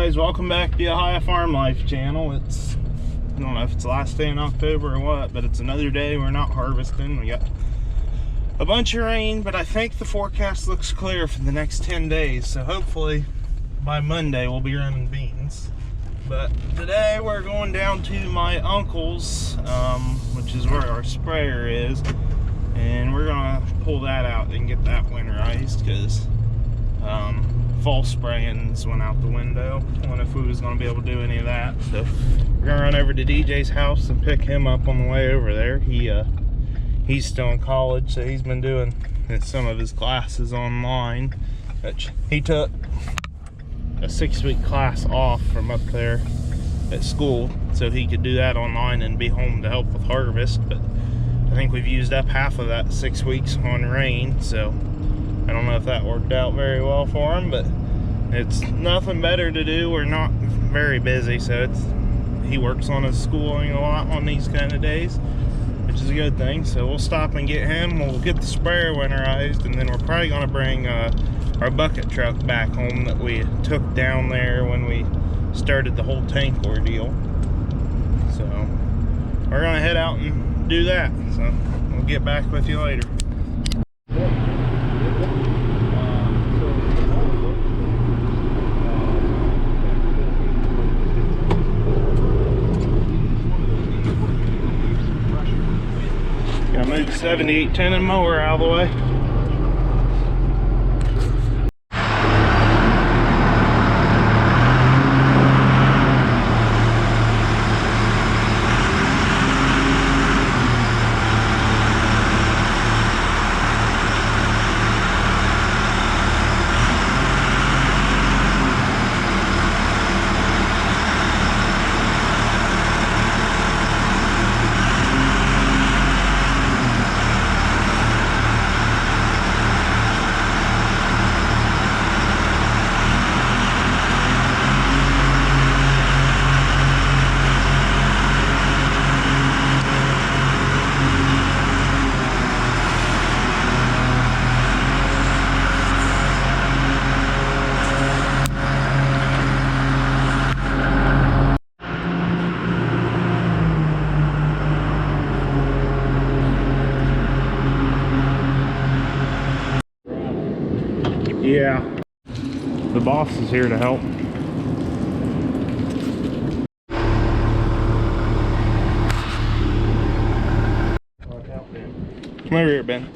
guys, welcome back to the Ohio Farm Life channel. I don't know if it's the last day in October or what, but it's another day we're not harvesting. We got a bunch of rain, but I think the forecast looks clear for the next 10 days. So hopefully by Monday we'll be running beans. But today we're going down to my uncle's, which is where our sprayer is. And we're gonna pull that out and get that winterized because fall sprayings went out the window. I don't know if we was gonna be able to do any of that. So we're gonna run over to DJ's house and pick him up on the way over there. He's still in college, so he's been doing some of his classes online. Which he took a 6-week class off from up there at school so he could do that online and be home to help with harvest. But I think we've used up half of that 6 weeks on rain, so I don't know if that worked out very well for him, but it's nothing better to do. We're not very busy, so he works on his schooling a lot on these kind of days, which is a good thing. So we'll stop and get him. We'll get the sprayer winterized, and then we're probably going to bring our bucket truck back home that we took down there when we started the whole tank ordeal. So we're going to head out and do that. So we'll get back with you later. Gotta move the 7810 and mower out of the way. Yeah, the boss is here to help. Come over here, Ben.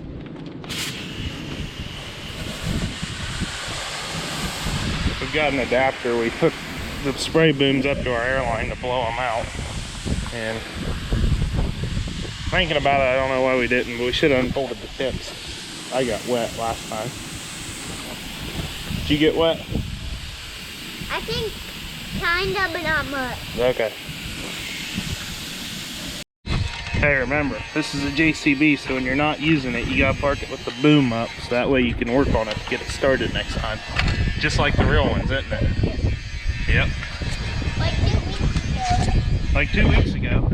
We've got an adapter. We hooked the spray booms up to our airline to blow them out. And thinking about it, I don't know why we didn't, but we should have unfolded the tips. I got wet last time. Did you get wet? I think kinda, but not much. Okay. Hey, remember, this is a JCB, so when you're not using it, you gotta park it with the boom up, so that way you can work on it to get it started next time. Just like the real ones, isn't it? Yep. Like 2 weeks ago. Like 2 weeks ago.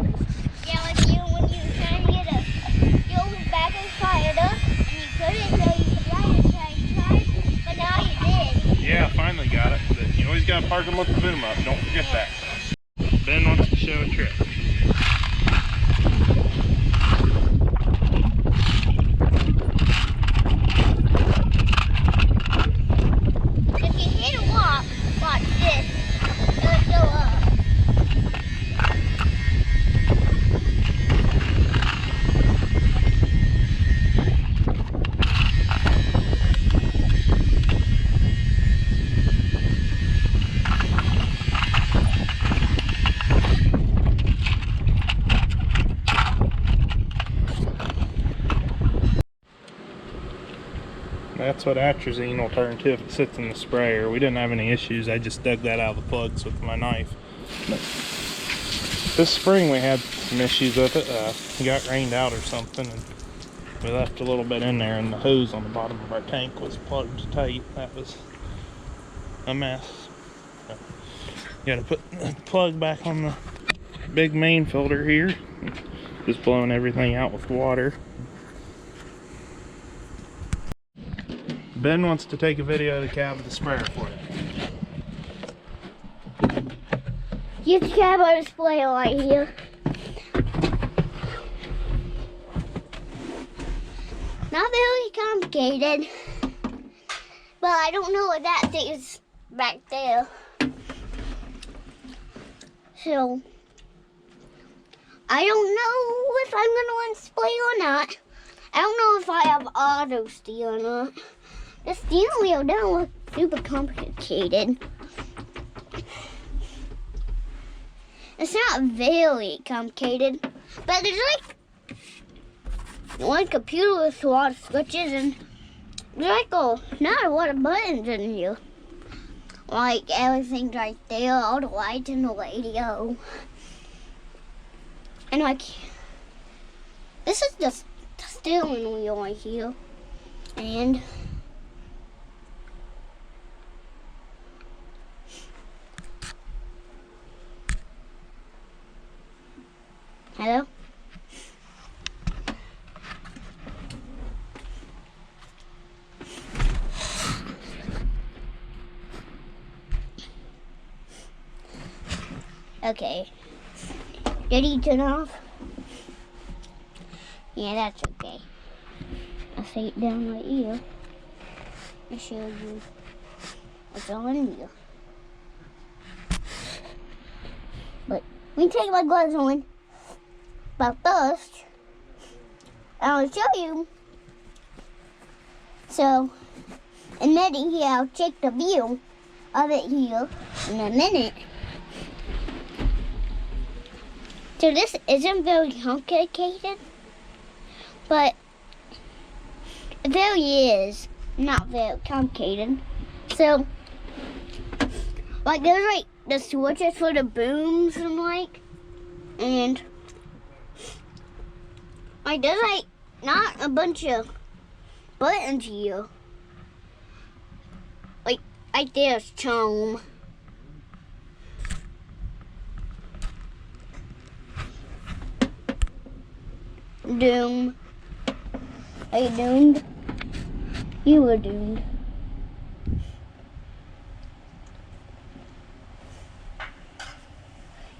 Yeah, like when you were trying to get your back was fired up, and you couldn't, so you tried, but now you did. Yeah, I finally got it, but you always gotta park them with the boom up, don't forget that. Ben wants to show a trick. If you hit a walk, watch this, it'll go up. That's what atrazine will turn to if it sits in the sprayer. We didn't have any issues. I just dug that out of the plugs with my knife. But this spring we had some issues with it. It got rained out or something, and we left a little bit in there, and the hose on the bottom of our tank was plugged tight. That was a mess. So, you gotta put the plug back on the big main filter here. Just blowing everything out with water. Ben wants to take a video of the cab of the sprayer for you. You just have a display right here. Not very complicated, but I don't know what that thing is back there. So, I don't know if I'm going to display or not. I don't know if I have auto steer or not. The steering wheel doesn't look super complicated. It's not very complicated, but there's like one computer with a lot of switches and there's like not a lot of buttons in here. Like everything's right there, all the lights and the radio. And like, this is the steering wheel right here. And hello? Okay. Did he turn off? Yeah, that's okay. I'll set it down right here and show you what's all in here. But we take my gloves on. But first, I'll show you. So, in a minute here, I'll check the view of it here in a minute. So this isn't very complicated, but it really is not very complicated. So, like there's like the switches for the booms and like there's like not a bunch of buttons here. Like there's Chome. Doom. Are you doomed? You were doomed.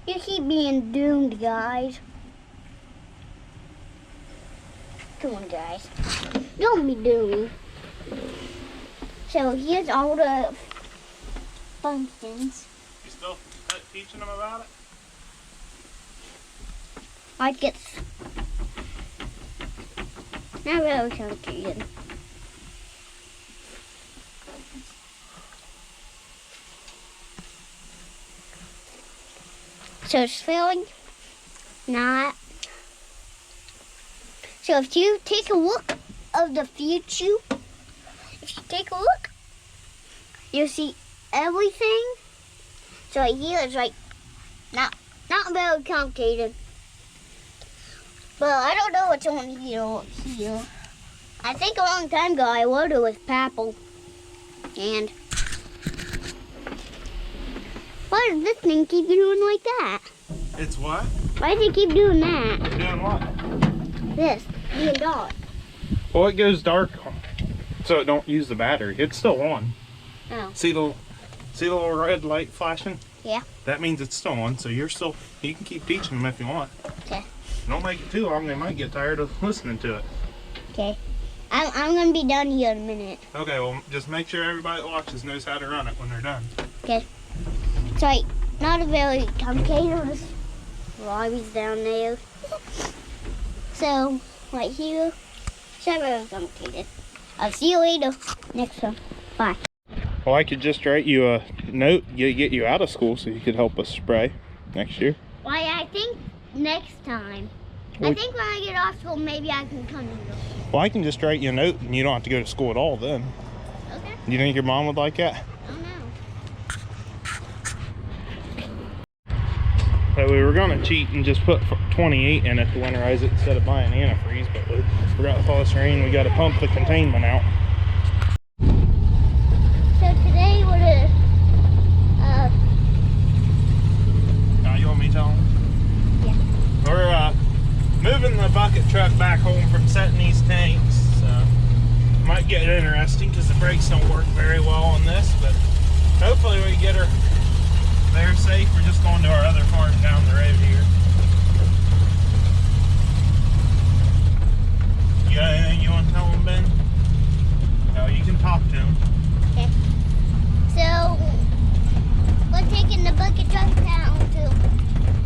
You keep being doomed, guys. Come on, guys. Don't be doomed. So here's all the functions. You still teaching them about it? Like it's not really complicated. So it's filling, not. So if you take a look of the future, you'll see everything. So right here is like not very complicated. But I don't know what's on here. I think a long time ago I ordered with Papple. And why does this thing keep doing like that? It's what? Why does it keep doing that? Doing what? This, being dark. Well, it goes dark so it don't use the battery. It's still on. Oh. See the little red light flashing? Yeah. That means it's still on, so you can keep teaching them if you want. Okay. Don't make it too long, they might get tired of listening to it. Okay. I'm gonna be done here in a minute. Okay, well just make sure everybody that watches knows how to run it when they're done. Okay. It's like not a very complicated. Lobby's down there. So right here, it's not very complicated. I'll see you later. Next time. Bye. Well, I could just write you a note to get you out of school so you could help us spray next year. Why, I think next time. I think when I get off school, maybe I can come here. Well, I can just write you a note and you don't have to go to school at all then. Okay. Do you think your mom would like that? I don't know. So we were going to cheat and just put 28 in it to winterize it instead of buying antifreeze, but we forgot with all this rain, we got to pump the containment out. So today we're Now you want me to tell them? Yeah. We're moving the bucket truck back home from setting these tanks. Might get interesting because the brakes don't work very well on this, but hopefully we get her they're safe. We're just going to our other farm down the road here. You got anything you want to tell them, Ben? No, you can talk to them. Okay. So, we're taking the bucket truck down to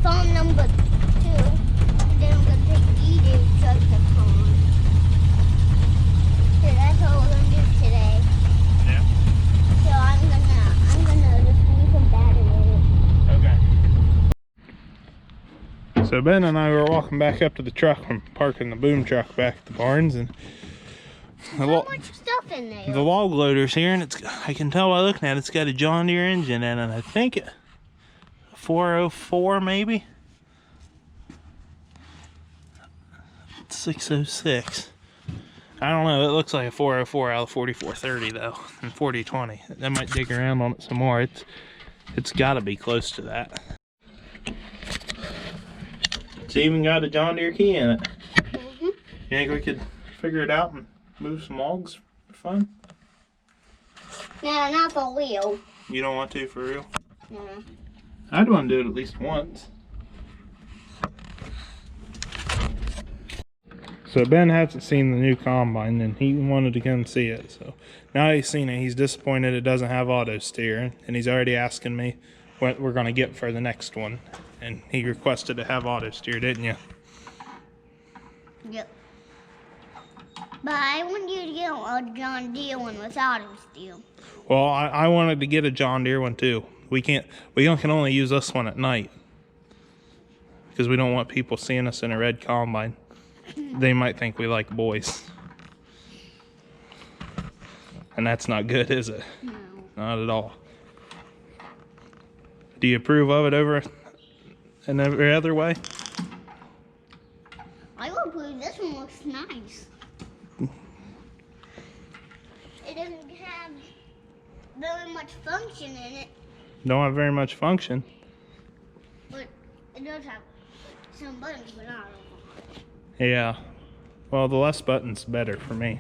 farm number 2. And then we're going to take DJ's truck to farm. So that's what we're going to do today. Yeah. So I'm gonna just leave some battery. Okay. So Ben and I were walking back up to the truck from parking the boom truck back at the barns, and So much stuff in there. the log loader's here, and I can tell by looking at it, it's got a John Deere engine in it. I think it 404 maybe. 606. I don't know, it looks like a 404 out of 4430 though, and 4020. I might dig around on it some more. It's gotta be close to that. It's even got a John Deere key in it. Mm-hmm. You think we could figure it out and move some logs for fun? No, not for real. You don't want to for real? No. I'd want to do it at least once. So Ben hasn't seen the new combine, and he wanted to come see it. So now he's seen it. He's disappointed it doesn't have auto steer, and he's already asking me what we're going to get for the next one. And he requested to have auto steer, didn't you? Yep. But I want you to get a John Deere one without auto steel. Well, I wanted to get a John Deere one too. We can only use this one at night because we don't want people seeing us in a red combine. They might think we like boys. And that's not good, is it? No. Not at all. Do you approve of it over in every other way? I will approve. This one looks nice. It doesn't have very much function in it, Don't have very much function. but it does have some buttons, but not a lot. Yeah. Well, the less buttons, better for me.